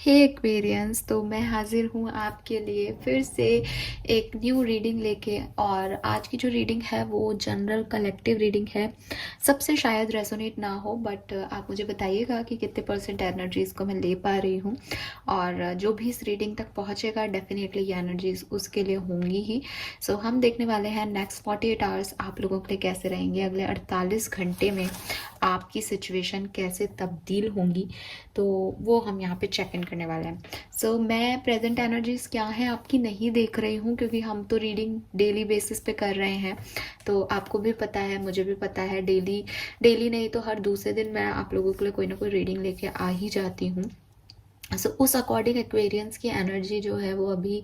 हे Aquarians, तो मैं हाजिर हूँ आपके लिए फिर से एक न्यू रीडिंग लेके। और आज की जो रीडिंग है वो जनरल कलेक्टिव रीडिंग है। सबसे शायद रेजोनेट ना हो, बट आप मुझे बताइएगा कि कितने परसेंट एनर्जीज को मैं ले पा रही हूँ। और जो भी इस रीडिंग तक पहुँचेगा डेफिनेटली ये एनर्जीज उसके लिए होंगी ही। सो हम देखने वाले हैं नेक्स्ट 48 आवर्स आप लोगों के लिए कैसे रहेंगे, अगले 48 घंटे में आपकी सिचुएशन कैसे तब्दील होंगी, तो वो हम यहाँ पे चेक इन करने वाले हैं। सो मैं प्रेजेंट एनर्जीज क्या है आपकी नहीं देख रही हूँ, क्योंकि हम तो रीडिंग डेली बेसिस पे कर रहे हैं। तो आपको भी पता है, मुझे भी पता है, डेली डेली नहीं तो हर दूसरे दिन मैं आप लोगों के लिए कोई ना कोई रीडिंग लेके आ ही जाती हूँ। सो उस अकॉर्डिंग एक्वेरियंस की एनर्जी जो है वो अभी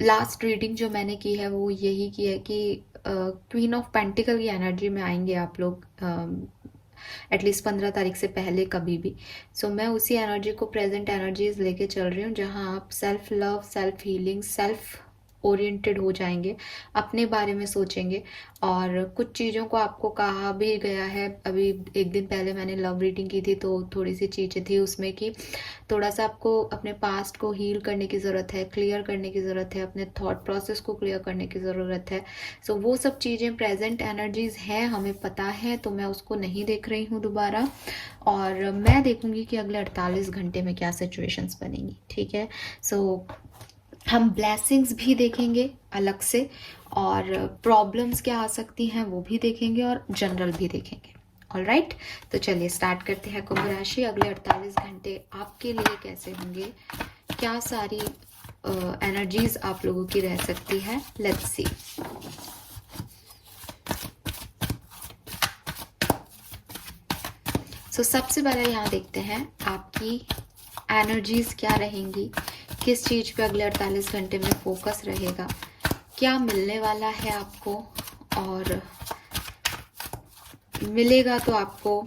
लास्ट रीडिंग जो मैंने की है वो यही की है कि क्वीन ऑफ पेंटिकल की एनर्जी में आएंगे आप लोग एटलीस्ट 15 तारीख से पहले कभी भी। सो मैं उसी एनर्जी को प्रेजेंट एनर्जीज लेके चल रही हूँ, जहाँ आप self love, self healing, self oriented हो जाएंगे, अपने बारे में सोचेंगे। और कुछ चीज़ों को आपको कहा भी गया है। अभी एक दिन पहले मैंने लव रीडिंग की थी, तो थोड़ी सी चीज़ें थी उसमें कि थोड़ा सा आपको अपने पास्ट को हील करने की ज़रूरत है, क्लियर करने की ज़रूरत है, अपने थॉट प्रोसेस को क्लियर करने की ज़रूरत है। सो वो सब चीज़ें प्रेजेंट एनर्जीज हैं, हमें पता है, तो मैं उसको नहीं देख रही हूँ दोबारा। और मैं देखूंगी कि अगले 48 घंटे में क्या सिचुएशंस बनेंगी। ठीक है, सो हम ब्लेसिंग्स भी देखेंगे अलग से, और प्रॉब्लम्स क्या आ सकती हैं वो भी देखेंगे, और जनरल भी देखेंगे। ऑल राइट, तो चलिए स्टार्ट करते हैं। कुंभ राशि, अगले 48 घंटे आपके लिए कैसे होंगे, क्या सारी एनर्जीज आप लोगों की रह सकती है, लेट्स सी। सो सबसे पहले यहाँ देखते हैं आपकी एनर्जीज क्या रहेंगी, किस चीज़ पे अगले 48 घंटे में फोकस रहेगा, क्या मिलने वाला है आपको, और मिलेगा तो आपको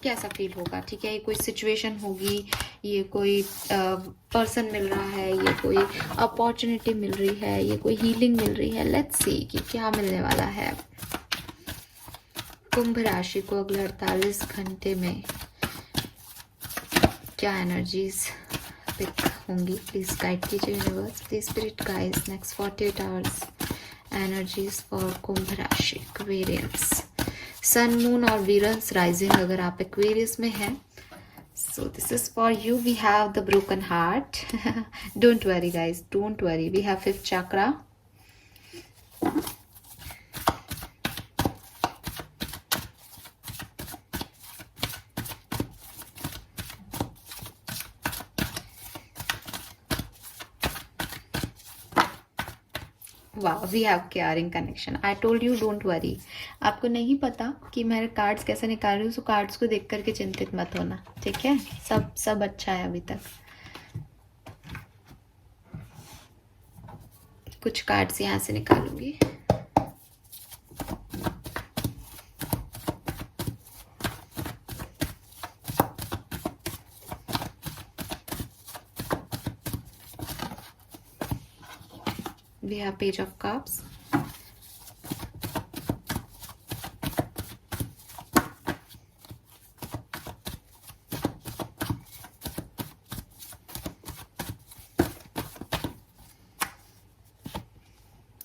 कैसा फील होगा। ठीक है, ये कोई सिचुएशन होगी, ये कोई पर्सन मिल रहा है, ये कोई अपॉर्चुनिटी मिल रही है, ये कोई हीलिंग मिल रही है। लेट्स सी कि क्या मिलने वाला है कुंभ राशि को अगले 48 घंटे में, क्या एनर्जीज पिक होंगी। प्लीज गाइड कीजिए universe, please spirit guides next 48 hours energies for Kumbh राशि एक्वेरियंस। सन, मून और वीरस राइजिंग अगर आप एक्वेरियस में हैं, so this is for you. We have the broken heart. Don't worry guys, don't worry, we have fifth chakra. वाह, we have caring connection. I told you don't worry. आपको नहीं पता कि मैं कार्ड्स कैसे निकाल रही हूँ, तो कार्ड्स को देख करके चिंतित मत होना। ठीक है, सब अच्छा है अभी तक। कुछ कार्ड्स यहाँ से निकालूंगी। We have Page of Cups,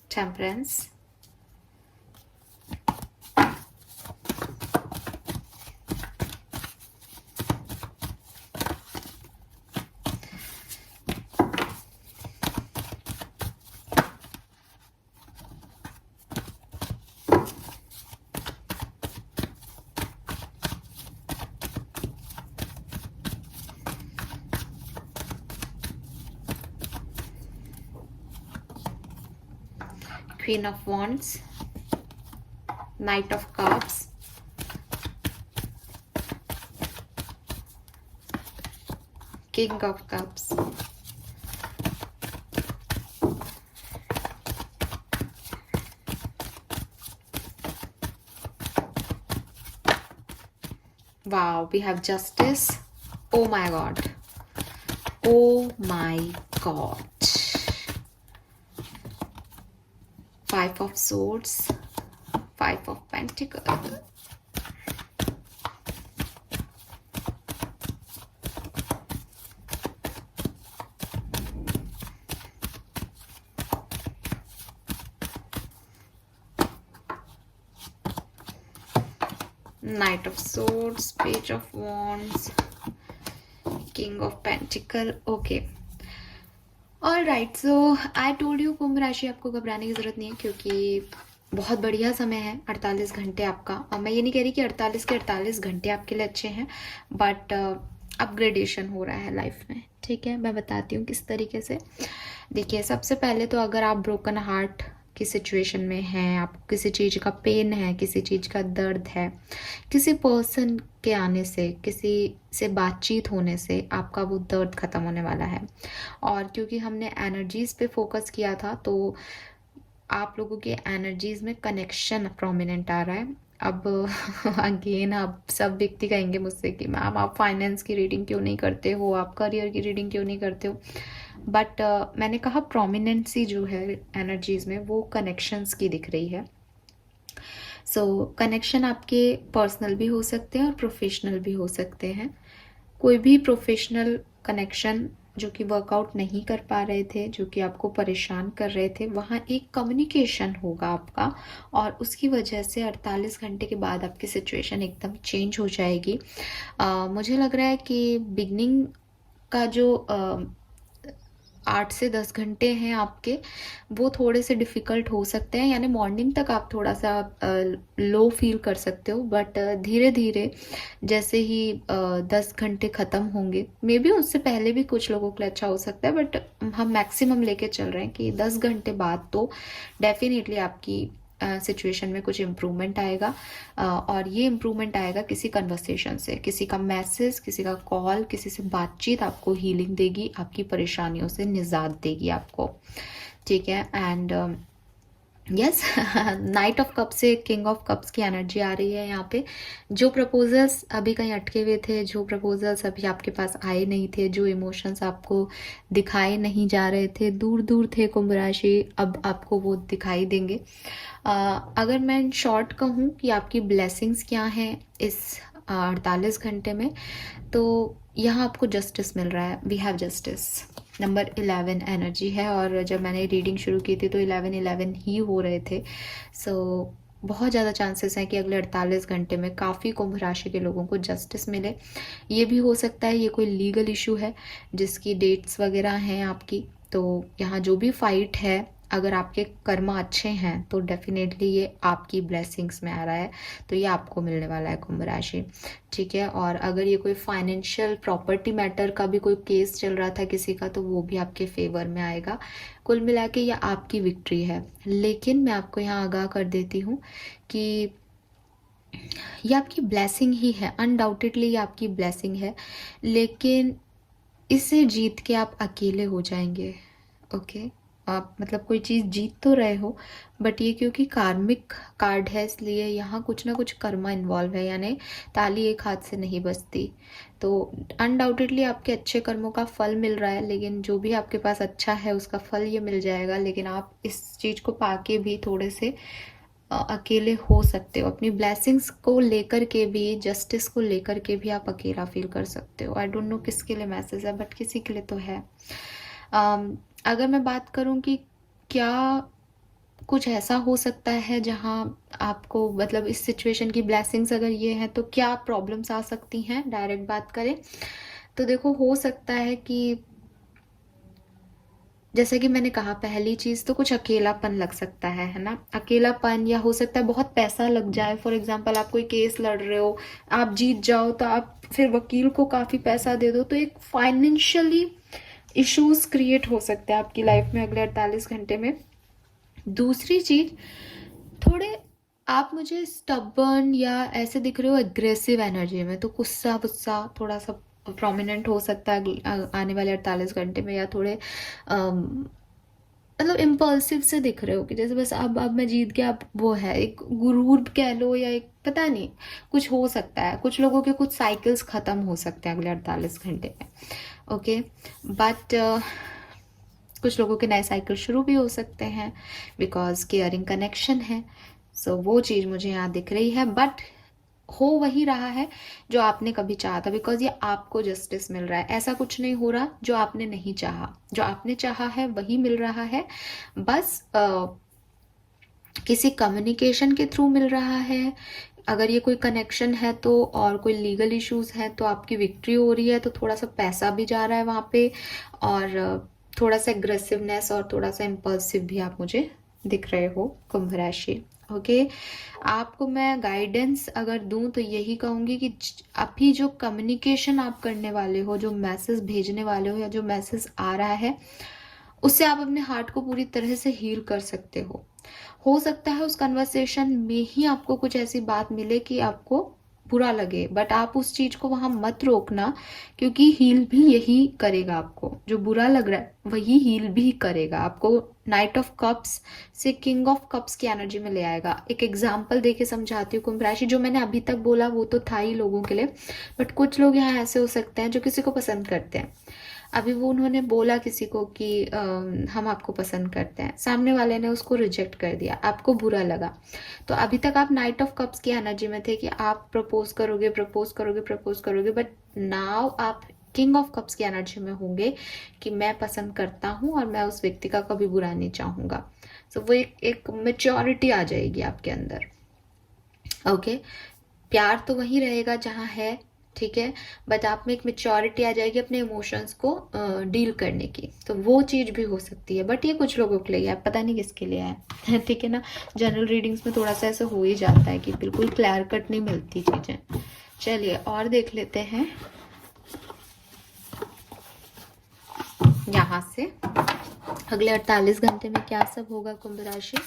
Temperance, Queen of Wands, Knight of Cups, King of Cups, wow, we have Justice. Oh my god, oh my god. Five of Swords, Five of Pentacles, knight of swords, page of wands, king of pentacle. Okay, all right, so I told you Kumbh राशि, आपको घबराने की जरूरत नहीं है क्योंकि बहुत बढ़िया समय है 48 घंटे आपका। और मैं ये नहीं कह रही कि 48 के 48 घंटे आपके लिए अच्छे हैं, बट अपग्रेडेशन हो रहा है लाइफ में। ठीक है, मैं बताती हूँ किस तरीके से। देखिए, सबसे पहले तो अगर आप ब्रोकन हार्ट की सिचुएशन में हैं, आपको किसी चीज़ का पेन है, किसी चीज़ का दर्द है, किसी पर्सन के आने से, किसी से बातचीत होने से आपका वो दर्द ख़त्म होने वाला है। और क्योंकि हमने एनर्जीज़ पे फोकस किया था, तो आप लोगों की एनर्जीज़ में कनेक्शन प्रोमिनेंट आ रहा है। अब अगेन आप सब व्यक्ति कहेंगे मुझसे कि मैम आप फाइनेंस की रीडिंग क्यों नहीं करते हो, आप करियर की रीडिंग क्यों नहीं करते हो, बट मैंने कहा प्रोमिनेंसी जो है एनर्जीज़ में वो कनेक्शंस की दिख रही है। सो कनेक्शन आपके पर्सनल भी हो सकते हैं और प्रोफेशनल भी हो सकते हैं। कोई भी प्रोफेशनल कनेक्शन जो कि वर्कआउट नहीं कर पा रहे थे, जो कि आपको परेशान कर रहे थे, वहाँ एक कम्युनिकेशन होगा आपका, और उसकी वजह से 48 घंटे के बाद आपकी सिचुएशन एकदम चेंज हो जाएगी। मुझे लग रहा है कि बिगनिंग का जो 8 से 10 घंटे हैं आपके, वो थोड़े से डिफ़िकल्ट हो सकते हैं, यानी मॉर्निंग तक आप थोड़ा सा लो फील कर सकते हो, बट धीरे धीरे जैसे ही 10 घंटे ख़त्म होंगे, मे बी उससे पहले भी कुछ लोगों के लिए अच्छा हो सकता है, बट हम मैक्सिमम लेके चल रहे हैं कि 10 घंटे बाद तो डेफिनेटली आपकी सिचुएशन में कुछ इम्प्रूवमेंट आएगा। और ये इम्प्रूवमेंट आएगा किसी कन्वर्सेशन से, किसी का मैसेज, किसी का कॉल, किसी से बातचीत आपको हीलिंग देगी, आपकी परेशानियों से निजात देगी आपको। ठीक है, and yes, night of cup से किंग ऑफ कप्स की एनर्जी आ रही है यहाँ पे। जो प्रपोजल्स अभी कहीं अटके हुए थे, जो प्रपोजल्स अभी आपके पास आए नहीं थे, जो इमोशंस आपको दिखाए नहीं जा रहे थे, दूर दूर थे कुंभ राशि, अब आपको वो दिखाई देंगे। अगर मैं इन शॉर्ट कहूँ कि आपकी ब्लेसिंग्स क्या हैं इस 48 घंटे में, तो यहाँ आपको जस्टिस मिल रहा है। We have justice, number 11 energy है, और जब मैंने रीडिंग शुरू की थी तो 11-11 ही हो रहे थे। सो बहुत ज़्यादा चांसेस हैं कि अगले 48 घंटे में काफ़ी कुंभ राशि के लोगों को जस्टिस मिले। ये भी हो सकता है ये कोई लीगल इशू है जिसकी डेट्स वगैरह हैं आपकी, तो यहाँ जो भी फाइट है, अगर आपके कर्मा अच्छे हैं तो डेफिनेटली ये आपकी ब्लेसिंग्स में आ रहा है, तो ये आपको मिलने वाला है कुंभ राशि। ठीक है, और अगर ये कोई फाइनेंशियल प्रॉपर्टी मैटर का भी कोई केस चल रहा था किसी का, तो वो भी आपके फेवर में आएगा। कुल मिला के ये आपकी विक्ट्री है। लेकिन मैं आपको यहाँ आगाह कर देती हूँ कि ये आपकी ब्लेसिंग ही है, अनडाउटेडली ये आपकी ब्लेसिंग है, लेकिन इसे जीत के आप अकेले हो जाएंगे। ओके, आप मतलब कोई चीज़ जीत तो रहे हो, बट ये क्योंकि कार्मिक कार्ड है, इसलिए यहाँ कुछ ना कुछ कर्मा इन्वॉल्व है, यानी ताली एक हाथ से नहीं बजती। तो अनडाउटेडली आपके अच्छे कर्मों का फल मिल रहा है, लेकिन जो भी आपके पास अच्छा है उसका फल ये मिल जाएगा, लेकिन आप इस चीज़ को पाके भी थोड़े से अकेले हो सकते हो। अपनी ब्लेसिंग्स को लेकर के भी, जस्टिस को लेकर के भी आप अकेला फील कर सकते हो। आई डोंट नो किसके लिए मैसेज है, बट किसी के लिए तो है। अगर मैं बात करूं कि क्या कुछ ऐसा हो सकता है जहां आपको, मतलब इस सिचुएशन की ब्लेसिंग्स अगर ये हैं तो क्या प्रॉब्लम्स आ सकती हैं, डायरेक्ट बात करें तो देखो, हो सकता है कि जैसे कि मैंने कहा, पहली चीज तो कुछ अकेलापन लग सकता है ना, अकेलापन, या हो सकता है बहुत पैसा लग जाए। फॉर एग्जांपल आप कोई केस लड़ रहे हो, आप जीत जाओ तो आप फिर वकील को काफी पैसा दे दो, तो एक फाइनेंशियली इश्यूज क्रिएट हो सकते हैं आपकी लाइफ में अगले 48 घंटे में। दूसरी चीज, थोड़े आप मुझे स्टबर्न या ऐसे दिख रहे हो एग्रेसिव एनर्जी में, तो गुस्सा गुस्सा थोड़ा सा प्रोमिनेंट हो सकता है आने वाले 48 घंटे में, या थोड़े मतलब इम्पल्सिव से दिख रहे हो कि जैसे बस अब मैं जीत गया, अब वो है एक गुरूर कह लो, या एक पता नहीं कुछ हो सकता है। कुछ लोगों के कुछ साइकिल्स खत्म हो सकते हैं अगले 48 घंटे में। ओके, बट कुछ लोगों के नए साइकिल शुरू भी हो सकते हैं, बिकॉज केयरिंग कनेक्शन है। सो वो चीज़ मुझे यहाँ दिख रही है, बट हो वही रहा है जो आपने कभी चाहा था, बिकॉज ये आपको जस्टिस मिल रहा है। ऐसा कुछ नहीं हो रहा जो आपने नहीं चाहा, जो आपने चाहा है वही मिल रहा है। बस किसी कम्युनिकेशन के थ्रू मिल रहा है, अगर ये कोई कनेक्शन है तो, और कोई लीगल इश्यूज है तो आपकी विक्ट्री हो रही है, तो थोड़ा सा पैसा भी जा रहा है वहाँ पे, और थोड़ा सा एग्रेसिवनेस और थोड़ा सा इम्पल्सिव भी आप मुझे दिख रहे हो कुंभ राशि। ओके, आपको मैं गाइडेंस अगर दूं तो यही कहूंगी कि अभी जो कम्युनिकेशन आप करने वाले हो, जो मैसेज भेजने वाले हो, या जो मैसेज आ रहा है, उससे आप अपने हार्ट को पूरी तरह से हील कर सकते हो सकता है उस कन्वर्सेशन में ही आपको कुछ ऐसी बात मिले कि आपको बुरा लगे, बट आप उस चीज को वहां मत रोकना, क्योंकि हील भी यही करेगा। आपको जो बुरा लग रहा है वही हील भी करेगा। आपको नाइट ऑफ कप्स से किंग ऑफ कप्स की एनर्जी में ले आएगा। एक एग्जाम्पल देके समझाती हूँ कुंभ राशि, जो मैंने अभी तक बोला वो तो था ही लोगों के लिए, बट कुछ लोग यहाँ ऐसे हो सकते हैं जो किसी को पसंद करते हैं। अभी वो उन्होंने बोला किसी को कि हम आपको पसंद करते हैं, सामने वाले ने उसको रिजेक्ट कर दिया, आपको बुरा लगा। तो अभी तक आप नाइट ऑफ कप्स की एनर्जी में थे कि आप प्रपोज करोगे प्रपोज करोगे प्रपोज करोगे, बट नाउ आप किंग ऑफ कप्स की एनर्जी में होंगे कि मैं पसंद करता हूँ और मैं उस व्यक्ति का कभी बुरा नहीं चाहूंगा। तो वो एक मेच्योरिटी आ जाएगी आपके अंदर। ओके, प्यार तो वही रहेगा जहाँ है, ठीक है, बट आप में एक मेच्योरिटी आ जाएगी अपने इमोशंस को डील करने की। तो वो चीज भी हो सकती है, बट ये कुछ लोगों के लिए है, पता नहीं किसके लिए है। ठीक है ना, जनरल रीडिंग्स में थोड़ा सा ऐसा हो ही जाता है कि बिल्कुल क्लियर कट नहीं मिलती चीजें। चलिए और देख लेते हैं यहाँ से अगले 48 घंटे में क्या सब होगा कुंभ राशि।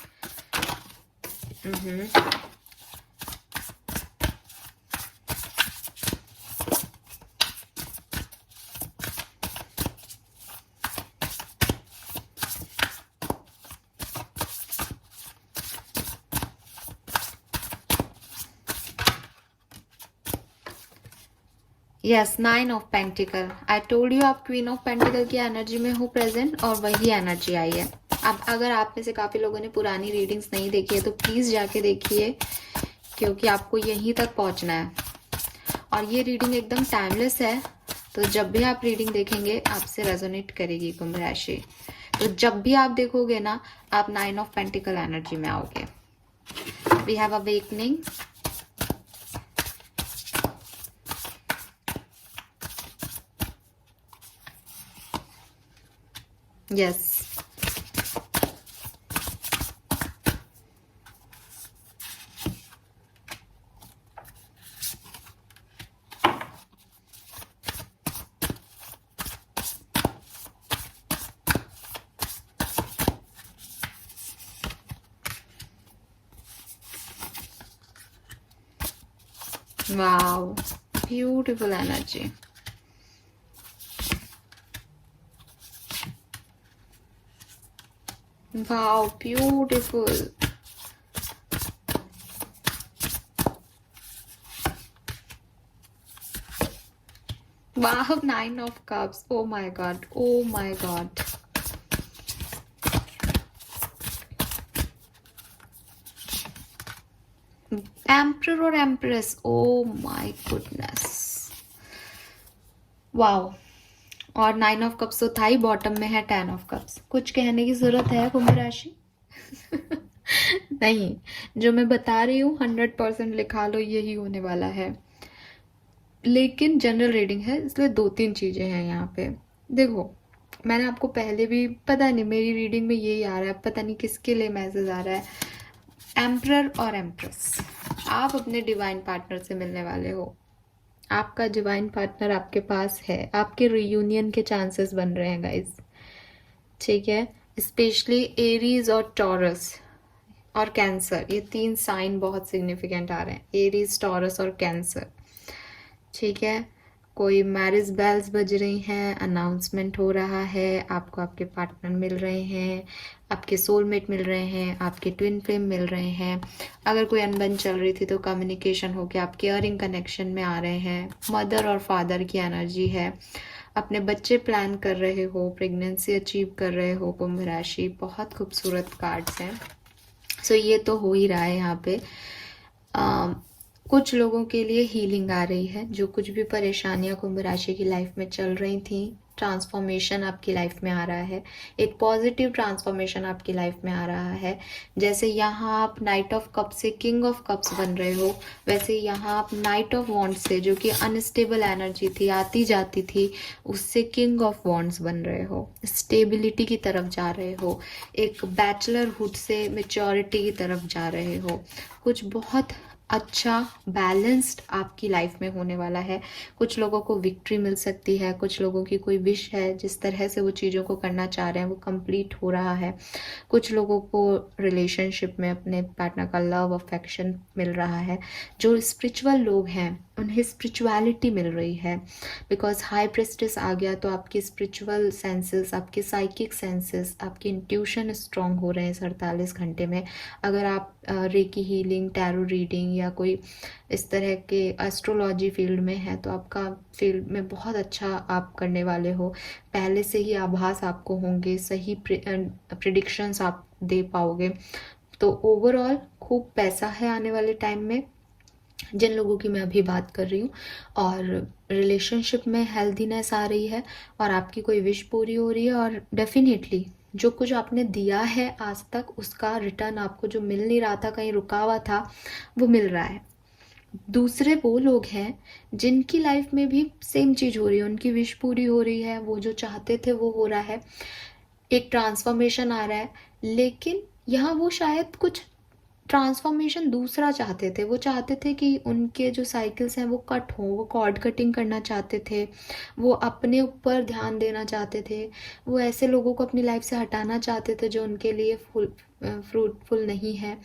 Yes, 9 of pentacle. I told you आप क्वीन ऑफ पेंटिकल की एनर्जी में हो प्रेजेंट, और वही एनर्जी आई है। अब अगर आप में से काफी लोगों ने पुरानी रीडिंग्स नहीं देखी है तो प्लीज जाके देखिए, क्योंकि आपको यहीं तक पहुंचना है। और ये रीडिंग एकदम टाइमलेस है, तो जब भी आप रीडिंग देखेंगे आपसे रेजोनेट करेगी कुंभ राशि। तो जब भी आप देखोगे ना, आप 9 ऑफ पेंटिकल एनर्जी में आओगे। We have awakening, yes, wow, beautiful energy. Wow, beautiful. Wow, 9 of cups. Oh my god. Oh my god. Emperor or Empress. Oh my goodness. Wow. और 9 ऑफ कप्स तो था ही, बॉटम में है 10 of cups. कुछ कहने की जरूरत है कुंभ राशि? नहीं, जो मैं बता रही हूँ 100% लिखा लो, यही होने वाला है। लेकिन जनरल रीडिंग है, इसलिए 2-3 चीजें हैं यहाँ पे। देखो, मैंने आपको पहले भी, पता नहीं मेरी रीडिंग में यही आ रहा है, पता नहीं किसके लिए मैसेज आ रहा है। एम्परर और एम्प्रेस, आप अपने डिवाइन पार्टनर से मिलने वाले हो। आपका डिवाइन पार्टनर आपके पास है, आपके रियूनियन के चांसेस बन रहे हैं गाइस, ठीक है। स्पेशली एरीज और टॉरस और कैंसर, ये 3 साइन बहुत सिग्निफिकेंट आ रहे हैं, एरीज, टॉरस और कैंसर, ठीक है। कोई मैरिज बेल्स बज रही हैं, अनाउंसमेंट हो रहा है, आपको आपके पार्टनर मिल रहे हैं, आपके सोलमेट मिल रहे हैं, आपके ट्विन फ्लेम मिल रहे हैं। अगर कोई अनबन चल रही थी तो कम्युनिकेशन होके आप केयरिंग कनेक्शन में आ रहे हैं। मदर और फादर की एनर्जी है, अपने बच्चे प्लान कर रहे हो, प्रेगनेंसी अचीव कर रहे हो कुंभ राशि। बहुत खूबसूरत कार्ड्स हैं। सो ये तो हो ही रहा है यहाँ पे। कुछ लोगों के लिए हीलिंग आ रही है, जो कुछ भी परेशानियां कुंभ राशि की लाइफ में चल रही थी ट्रांसफॉर्मेशन आपकी लाइफ में आ रहा है, एक पॉजिटिव ट्रांसफॉर्मेशन आपकी लाइफ में आ रहा है। जैसे यहाँ आप नाइट ऑफ कप से किंग ऑफ कप्स बन रहे हो, वैसे यहाँ आप नाइट ऑफ वॉन्ड्स से, जो कि अनस्टेबल एनर्जी थी, आती जाती थी, उससे किंग ऑफ वॉन्ड्स बन रहे हो, स्टेबिलिटी की तरफ जा रहे हो, एक बैचलरहुड से मेच्योरिटी की तरफ जा रहे हो। कुछ बहुत अच्छा बैलेंस्ड आपकी लाइफ में होने वाला है। कुछ लोगों को विक्ट्री मिल सकती है, कुछ लोगों की कोई विश है, जिस तरह से वो चीज़ों को करना चाह रहे हैं वो कंप्लीट हो रहा है। कुछ लोगों को रिलेशनशिप में अपने पार्टनर का लव अफेक्शन मिल रहा है। जो स्पिरिचुअल लोग हैं उन्हें स्पिरिचुअलिटी मिल रही है, बिकॉज हाई प्रेस्टिस आ गया तो आपके स्पिरिचुअल सेंसेस, आपके साइकिक सेंसेस, आपके इंट्यूशन स्ट्रॉन्ग हो रहे हैं इस 48 घंटे में। अगर आप रेकी हीलिंग, टैरो रीडिंग या कोई इस तरह के एस्ट्रोलॉजी फील्ड में है तो आपका फील्ड में बहुत अच्छा आप करने वाले हो। पहले से ही आभास आपको होंगे, सही प्रिडिक्शंस आप दे पाओगे। तो ओवरऑल खूब पैसा है आने वाले टाइम में, जिन लोगों की मैं अभी बात कर रही हूँ। और रिलेशनशिप में हेल्थीनेस आ रही है और आपकी कोई विश पूरी हो रही है। और डेफिनेटली जो कुछ आपने दिया है आज तक उसका रिटर्न आपको जो मिल नहीं रहा था, कहीं रुका हुआ था, वो मिल रहा है। दूसरे वो लोग हैं जिनकी लाइफ में भी सेम चीज़ हो रही है, उनकी विश पूरी हो रही है, वो जो चाहते थे वो हो रहा है, एक ट्रांसफॉर्मेशन आ रहा है। लेकिन यहाँ वो शायद कुछ ट्रांसफॉर्मेशन दूसरा चाहते थे। वो चाहते थे कि उनके जो साइकिल्स हैं वो कट हों, वो कॉर्ड कटिंग करना चाहते थे, वो अपने ऊपर ध्यान देना चाहते थे, वो ऐसे लोगों को अपनी लाइफ से हटाना चाहते थे जो उनके लिए फ्रूटफुल नहीं है।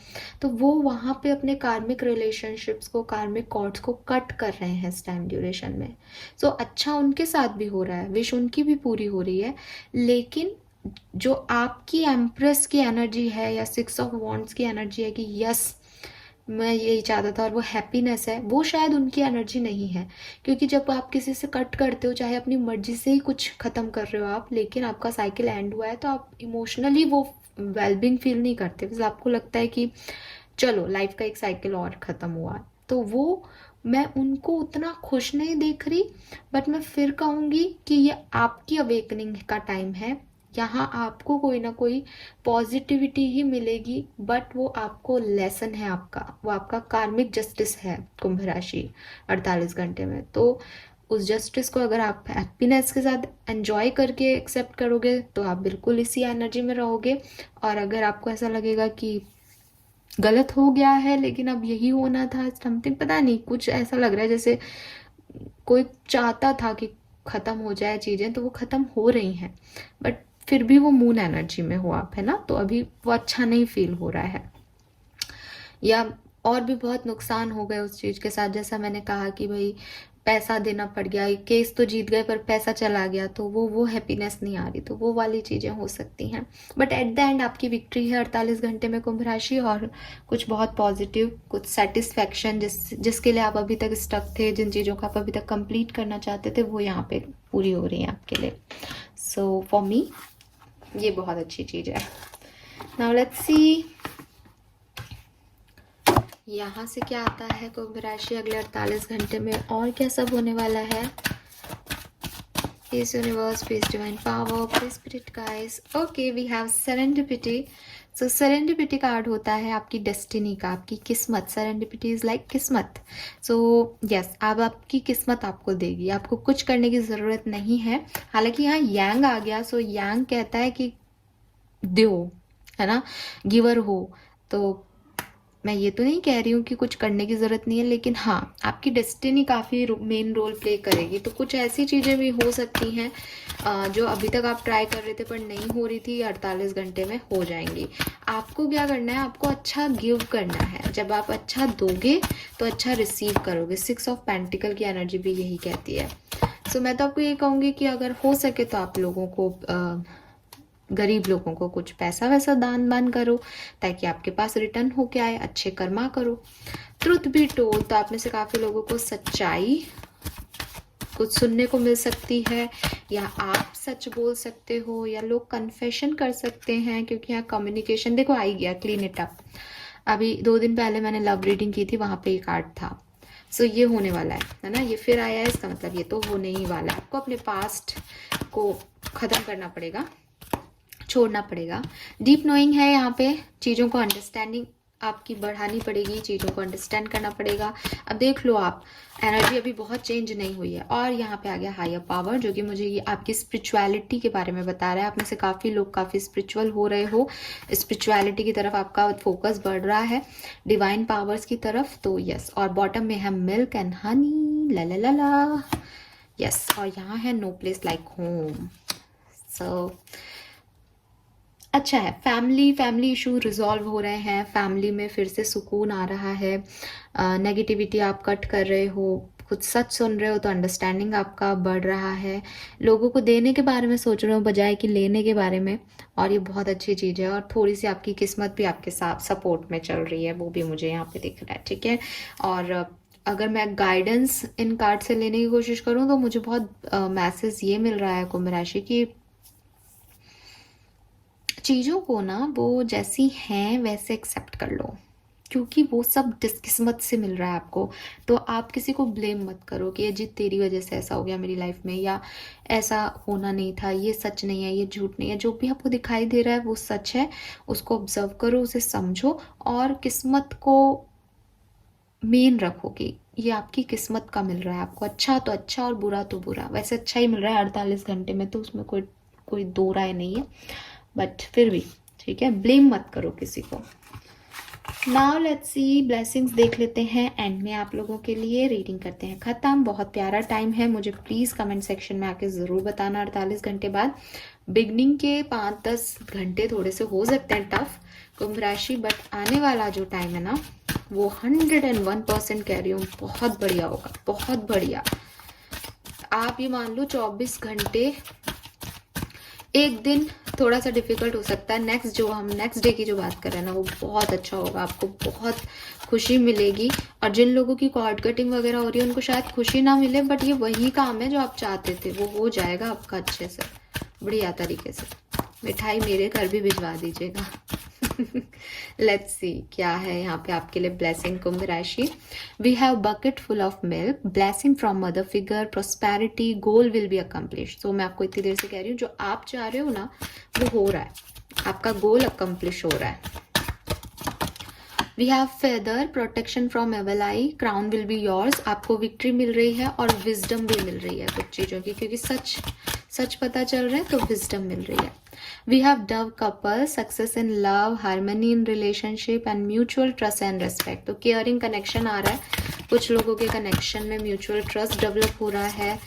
तो वो वहाँ पे अपने कार्मिक रिलेशनशिप्स को, कार्मिक कॉर्ड्स को कट कर रहे हैं इस टाइम ड्यूरेशन में। सो अच्छा उनके साथ भी हो रहा है, विश उनकी भी पूरी हो रही है। लेकिन जो आपकी एम्प्रेस की एनर्जी है या 6 ऑफ वॉन्ड्स की एनर्जी है कि यस मैं यही चाहता था और वो हैप्पीनेस है, वो शायद उनकी एनर्जी नहीं है। क्योंकि जब आप किसी से कट करते हो, चाहे अपनी मर्जी से ही कुछ ख़त्म कर रहे हो आप, लेकिन आपका साइकिल एंड हुआ है, तो आप इमोशनली वो वेलबींग फील नहीं करते। बस आपको लगता है कि चलो लाइफ का एक साइकिल और ख़त्म हुआ। तो वो मैं उनको उतना खुश नहीं देख रही, बट मैं फिर कहूँगी कि ये आपकी अवेकनिंग का टाइम है। यहाँ आपको कोई ना कोई पॉजिटिविटी ही मिलेगी, बट वो आपको लेसन है आपका, वो आपका कार्मिक जस्टिस है कुंभ राशि 48 घंटे में। तो उस जस्टिस को अगर आप हैप्पीनेस के साथ एंजॉय करके एक्सेप्ट करोगे तो आप बिल्कुल इसी एनर्जी में रहोगे। और अगर आपको ऐसा लगेगा कि गलत हो गया है लेकिन अब यही होना था, समथिंग पता नहीं, कुछ ऐसा लग रहा है जैसे कोई चाहता था कि ख़त्म हो जाए चीज़ें, तो वो ख़त्म हो रही हैं, बट फिर भी वो मून एनर्जी में हो आप, है ना, तो अभी वो अच्छा नहीं फील हो रहा है। या और भी बहुत नुकसान हो गए उस चीज़ के साथ, जैसा मैंने कहा कि भाई पैसा देना पड़ गया, केस तो जीत गए पर पैसा चला गया, तो वो हैप्पीनेस नहीं आ रही, तो वो वाली चीज़ें हो सकती हैं। बट एट द एंड आपकी विक्ट्री है 48 घंटे में कुंभ राशि, और कुछ बहुत पॉजिटिव, कुछ सेटिस्फैक्शन जिसके लिए आप अभी तक स्टक थे, जिन चीज़ों को आप अभी तक कंप्लीट करना चाहते थे, वो यहाँ पे पूरी हो रही है आपके लिए। सो फॉर मी ये बहुत अच्छी चीज़ है। नाउ लेट्स सी यहाँ से क्या आता है कुंभ राशि अगले 48 घंटे में, और क्या सब होने वाला है। Peace universe, peace divine power, peace spirit guys. Okay, we have serendipity. So serendipity card होता है आपकी डेस्टिनी का, आपकी किस्मत। सेरेंडिपिटी इज लाइक किस्मत। सो यस, अब आपकी किस्मत आपको देगी, आपको कुछ करने की ज़रूरत नहीं है। हालांकि यहाँ यांग आ गया, सो यांग कहता है कि दो, है ना, गिवर हो। तो मैं ये तो नहीं कह रही हूँ कि कुछ करने की ज़रूरत नहीं है, लेकिन हाँ आपकी डेस्टिनी काफ़ी मेन रोल प्ले करेगी। तो कुछ ऐसी चीज़ें भी हो सकती हैं जो अभी तक आप ट्राई कर रहे थे पर नहीं हो रही थी, 48 घंटे में हो जाएंगी। आपको क्या करना है, आपको अच्छा गिव करना है। जब आप अच्छा दोगे तो अच्छा रिसीव करोगे। 6 ऑफ पेंटिकल की एनर्जी भी यही कहती है। सो मैं तो आपको ये कहूँगी कि अगर हो सके तो आप लोगों को गरीब लोगों को कुछ पैसा वैसा दान वान करो, ताकि आपके पास रिटर्न होके आए। अच्छे कर्मा करो। ट्रुथ बी टोल्ड, तो आप में से काफ़ी लोगों को सच्चाई कुछ सुनने को मिल सकती है, या आप सच बोल सकते हो, या लोग कन्फेशन कर सकते हैं, क्योंकि यहाँ कम्युनिकेशन देखो आ ही गया, क्लीन इट अप। अभी 2 दिन पहले मैंने लव रीडिंग की थी, वहाँ पे ये कार्ड था। सो ये होने वाला है ना, ये फिर आया है, इसका मतलब ये तो होने ही वाला है। आपको अपने पास्ट आपको ख़त्म करना पड़ेगा, छोड़ना पड़ेगा। डीप नोइंग है यहाँ पे, चीज़ों को अंडरस्टैंडिंग आपकी बढ़ानी पड़ेगी, चीज़ों को अंडरस्टैंड करना पड़ेगा। अब देख लो आप, एनर्जी अभी बहुत चेंज नहीं हुई है। और यहाँ पे आ गया हायर पावर, जो कि मुझे ये आपकी स्पिरिचुअलिटी के बारे में बता रहा है। आप में से काफ़ी लोग काफ़ी स्पिरिचुअल हो रहे हो, स्पिरिचुअलिटी की तरफ आपका फोकस बढ़ रहा है, डिवाइन पावर्स की तरफ। तो यस, और बॉटम में है milk and honey, la la la la, yes. और यहाँ है no place like home. So अच्छा है, फैमिली इशू रिजॉल्व हो रहे हैं, फैमिली में फिर से सुकून आ रहा है, नेगेटिविटी आप कट कर रहे हो, कुछ सच सुन रहे हो तो अंडरस्टैंडिंग आपका बढ़ रहा है, लोगों को देने के बारे में सोच रहे हो बजाय कि लेने के बारे में, और ये बहुत अच्छी चीज़ है। और थोड़ी सी आपकी किस्मत भी आपके साथ सपोर्ट में चल रही है, वो भी मुझे यहाँ पे दिख रहा है, ठीक है। और अगर मैं गाइडेंस इन कार्ड से लेने की कोशिश करूँ तो मुझे बहुत मैसेज ये मिल रहा है कुंभ राशि की, चीज़ों को ना वो जैसी हैं वैसे एक्सेप्ट कर लो, क्योंकि वो सब किस्मत से मिल रहा है आपको। तो आप किसी को ब्लेम मत करो कि ये जी तेरी वजह से ऐसा हो गया मेरी लाइफ में, या ऐसा होना नहीं था, ये सच नहीं है, ये झूठ नहीं है। जो भी आपको दिखाई दे रहा है वो सच है, उसको ऑब्जर्व करो, उसे समझो, और किस्मत को मेन रखो कि ये आपकी किस्मत का मिल रहा है आपको। अच्छा तो अच्छा और बुरा तो बुरा, वैसे अच्छा ही मिल रहा है 48 घंटे में, तो उसमें कोई दो राय नहीं है, बट फिर भी ठीक है, ब्लेम मत करो किसी को। नाउ लेट्स सी, ब्लेसिंग्स देख लेते हैं एंड में आप लोगों के लिए। रीडिंग करते हैं खत्म। बहुत प्यारा टाइम है, मुझे प्लीज़ कमेंट सेक्शन में आके ज़रूर बताना 48 घंटे बाद। बिगनिंग के 5-10 घंटे थोड़े से हो सकते हैं टफ कुंभ राशि, बट आने वाला जो टाइम है ना वो 101% कह रही हूँ बहुत बढ़िया होगा, बहुत बढ़िया। आप ये मान लो 24 घंटे, एक दिन थोड़ा सा डिफिकल्ट हो सकता है, नेक्स्ट डे की जो बात कर रहे हैं ना वो बहुत अच्छा होगा, आपको बहुत खुशी मिलेगी। और जिन लोगों की कॉर्ड कटिंग वगैरह हो रही है उनको शायद खुशी ना मिले, बट ये वही काम है जो आप चाहते थे, वो हो जाएगा आपका अच्छे से, बढ़िया तरीके से। मिठाई मेरे घर भी भिजवा दीजिएगा। लेट्स सी क्या है यहाँ पे आपके लिए ब्लेसिंग कुंभ राशि। We have bucket full of milk, blessing from mother figure, prosperity, goal will be accomplish. तो मैं आपको इतनी देर से कह रही हूँ जो आप चाह रहे हो ना वो हो रहा है, आपका गोल अकम्प्लिश हो रहा है। We have feather, protection from evil eye, crown will be yours. आपको विक्ट्री मिल रही है और विजडम भी मिल रही है कुछ चीज़ों की, क्योंकि सच पता चल रहा है तो विजडम मिल रही है। We have dove couple, success in love, harmony in relationship and mutual trust and respect. तो केयरिंग कनेक्शन आ रहा है, कुछ लोगों के कनेक्शन में म्यूचुअल ट्रस्ट डेवलप हो रहा है,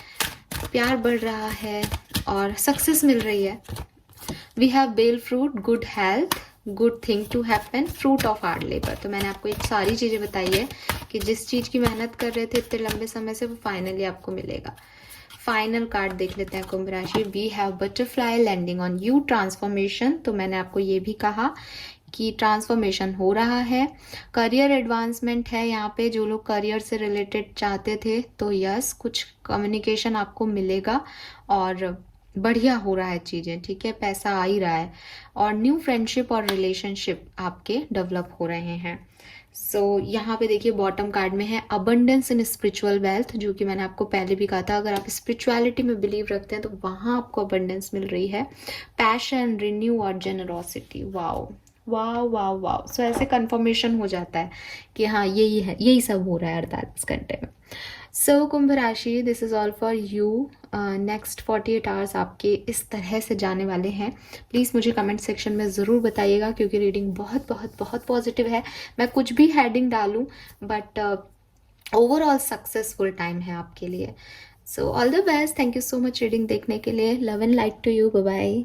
प्यार बढ़ रहा है और सक्सेस मिल रही है। We have bel fruit, good health, good thing to happen, fruit of hard labour. तो मैंने आपको एक सारी चीज़ें बताई है कि जिस चीज़ की मेहनत कर रहे थे इतने लंबे समय से वो फाइनली आपको मिलेगा। फाइनल कार्ड देख लेते हैं कुंभ राशि। We have butterfly landing on you, transformation. तो मैंने आपको ये भी कहा कि ट्रांसफॉर्मेशन हो रहा है, करियर एडवांसमेंट है यहाँ पे। जो लोग करियर से रिलेटेड चाहते थे तो यस, कुछ कम्युनिकेशन आपको मिलेगा और बढ़िया हो रहा है चीज़ें, ठीक है, पैसा आ ही रहा है, और न्यू फ्रेंडशिप और रिलेशनशिप आपके डेवलप हो रहे हैं। सो यहाँ पे देखिए बॉटम कार्ड में है अबंडेंस इन स्पिरिचुअल वेल्थ, जो कि मैंने आपको पहले भी कहा था, अगर आप स्पिरिचुअलिटी में बिलीव रखते हैं तो वहाँ आपको अबंडेंस मिल रही है। पैशन, रिन्यू और generosity. Wow wow wow wow. So ऐसे कंफर्मेशन हो जाता है कि हाँ यही है, यही सब हो रहा है 48 घंटे में। सो कुंभ राशि, this is all for you. Next 48 hours आपके इस तरह से जाने वाले हैं। प्लीज़ मुझे कमेंट सेक्शन में ज़रूर बताइएगा, क्योंकि रीडिंग बहुत बहुत बहुत पॉजिटिव है। मैं कुछ भी हेडिंग डालूं बट ओवरऑल सक्सेसफुल टाइम है आपके लिए। So all the best, thank you so much reading देखने के लिए। Love and light to you, bye bye.